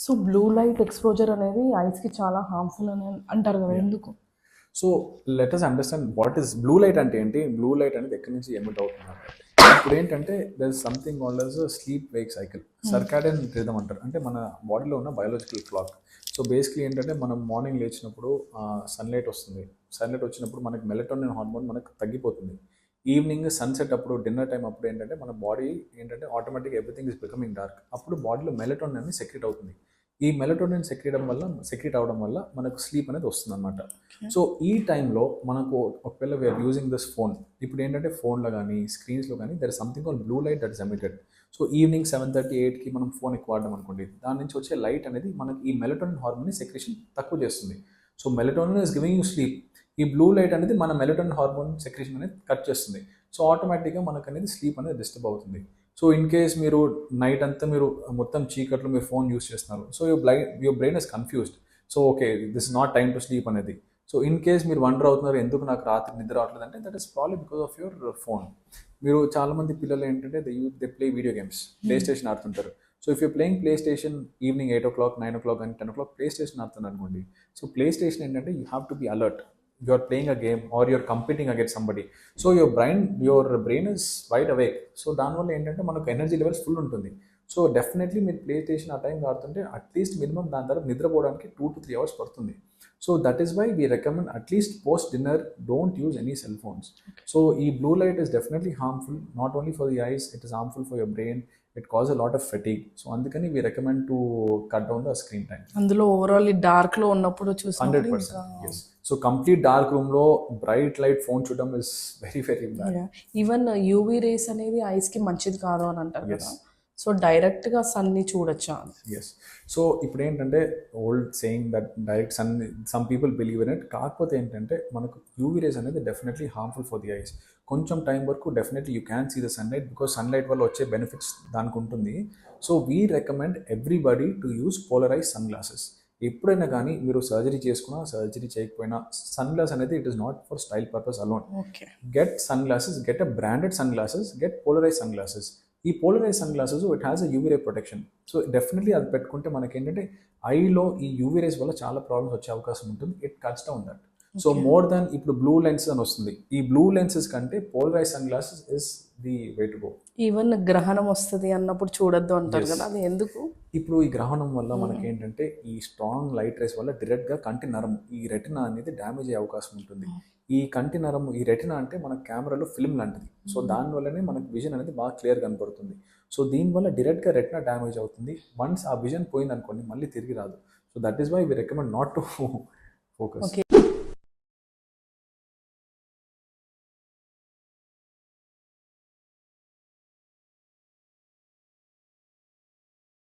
So blue light exposure అనేది ఐస్కి చాలా harmful అని అంటారు కదా, ఎందుకు? So let us understand what is blue light అంటే ఏంటి, బ్లూ లైట్ అనేది ఎక్కడి నుంచి ఎమిట్ అవుతున్నారు. ఇప్పుడు ఏంటంటే there is something called as sleep wake cycle, circadian rhythm అంటారు, అంటే మన బాడీలో ఉన్న బయాలజికల్ క్లాక్. సో బేసిక్లీ ఏంటంటే మనం మార్నింగ్ లేచినప్పుడు సన్లైట్ వస్తుంది, సన్లైట్ వచ్చినప్పుడు మనకి మెలటోనిన్ హార్మోన్ మనకు తగ్గిపోతుంది. ఈవినింగ్ సన్సెట్ అప్పుడు డిన్నర్ టైం అప్పుడు ఏంటంటే మన బాడీ ఏంటంటే automatic everything is becoming dark, అప్పుడు బాడీలో మెలటోనిన్ అనేది సెక్రెట్ అవుతుంది. ఈ మెలటోనిన్ సెక్రెట్ అవడం వల్ల మనకు స్లీప్ అనేది వస్తుంది అనమాట. సో ఈ టైంలో మనకు ఒకవేళ వీఆర్ యూజింగ్ దిస్ ఫోన్, ఇప్పుడు ఏంటంటే ఫోన్లో కానీ స్క్రీన్స్లో కానీ there is something call blue light that is emitted. So evening 7:30, 8కి మనం ఫోన్ ఎక్కువ వాడడం అనుకోండి, దాని నుంచి వచ్చే లైట్ అనేది మనకి ఈ మెలటోనిన్ హార్మోన్ సెక్రేషన్ తక్కువ చేస్తుంది. So melatonin is giving you sleep, ఈ బ్లూ లైట్ అనేది మన మెలటోనిన్ హార్మోన్ సెక్రేషన్ అనేది కట్ చేస్తుంది. సో ఆటోమేటిక్గా మనకు అనేది స్లీప్ అనేది డిస్టర్బ్ అవుతుంది. సో ఇన్ కేస్ మీరు నైట్ అంతా మీరు మొత్తం చీకట్లో మీరు ఫోన్ యూస్ చేస్తున్నారు, so your brain is confused. So okay, this is not time to sleep అనేది. సో ఇన్ కేస్ మీరు వండర్ అవుతున్నారు ఎందుకు నాకు రాత్రి నిద్ర రావట్లేదు అంటే that is probably because of your phone. మీరు చాలామంది పిల్లలు ఏంటంటే they play video games, PlayStation ఆడుతుంటారు. So if you playing PlayStation evening 8 o'clock, 9 o'clock and 10 o'clock PlayStation ఆడుతున్నారు అనుకోండి, సో ప్లే స్టేషన్ ఏంటంటే you have to be alert, you are playing a game or you are competing against somebody. So your brain is wide awake. So దానివల్ల ఏంటంటే మనకు energy levels full ఉంటుంది. So definitely మీరు PlayStation ఆ time ఆడుతుంటే at least minimum దాని తర్వాత నిద్రపోవడానికి 2 to 3 hours పడుతుంది. So that is why we recommend at least post dinner don't use any cell phones. So ఈ blue light is definitely harmful, not only for the eyes, it is harmful for your brain, it cause a lot of fatigue. So అందుకని we recommend to cut down the screen time. అందులో overall ఈ dark లో ఉన్నప్పుడు చూసినప్పుడు 100%. Yes. So complete dark room లో bright light phone చూడడం is very very bad. Even UV rays అనేది ice కి మంచిది కాదు అని అంటారు కదా, సో డైరెక్ట్ గా సన్ ని చూడొచ్చా? ఎస్. సో ఇప్పుడు ఏంటంటే old saying that direct sun, some people believe in it. కాకపోతే ఏంటంటే మనకు యూవీ రేస్ అనేది definitely harmful for the eyes. కొంచెం టైం వరకు definitely you can see the sunlight because sunlight వల్ల వచ్చే బెనిఫిట్స్ దానికి ఉంటుంది. So we recommend everybody to use polarize sun glasses. ఎప్పుడైనా కానీ మీరు సర్జరీ చేసుకున్నా సర్జరీ చేయకపోయినా సన్ గ్లాస్ అనేది it is not for style purpose alone. Get sun glasses, get a branded sunglasses, get polarize sun glasses. ఈ polarize sun glasses it has a UV ray protection. So definitely అది పెట్టుకుంటే మనకి ఏంటంటే ఐలో ఈ UV rays వల్ల చాలా problems వచ్చే అవకాశం ఉంటుంది. It cuts down that. So more than ఇప్పుడు బ్లూ లెన్స్ అని వస్తుంది, ఈ బ్లూ లెన్సెస్ కంటే polarize sun glasses is the way to go. Even గ్రహణం వస్తుంది అన్నప్పుడు చూడొద్దు అంటారు కదా, అది ఎందుకు? ఇప్పుడు ఈ గ్రహణం వల్ల మనకి ఏంటంటే ఈ స్ట్రాంగ్ లైట్ రేస్ వల్ల డైరెక్ట్గా కంటి నరం, ఈ రెటినా అనేది డ్యామేజ్ అయ్యే అవకాశం ఉంటుంది. ఈ కంటి నరం, ఈ రెటినా అంటే మన కెమెరాలో ఫిల్మ్ లాంటిది. సో దానివల్లనే మనకు విజన్ అనేది బాగా క్లియర్ కనపడుతుంది. సో దీనివల్ల డైరెక్ట్గా రెటినా డ్యామేజ్ అవుతుంది. వన్స్ ఆ విజన్ పోయింది అనుకోండి మళ్ళీ తిరిగి రాదు. So that is why we recommend not to focus.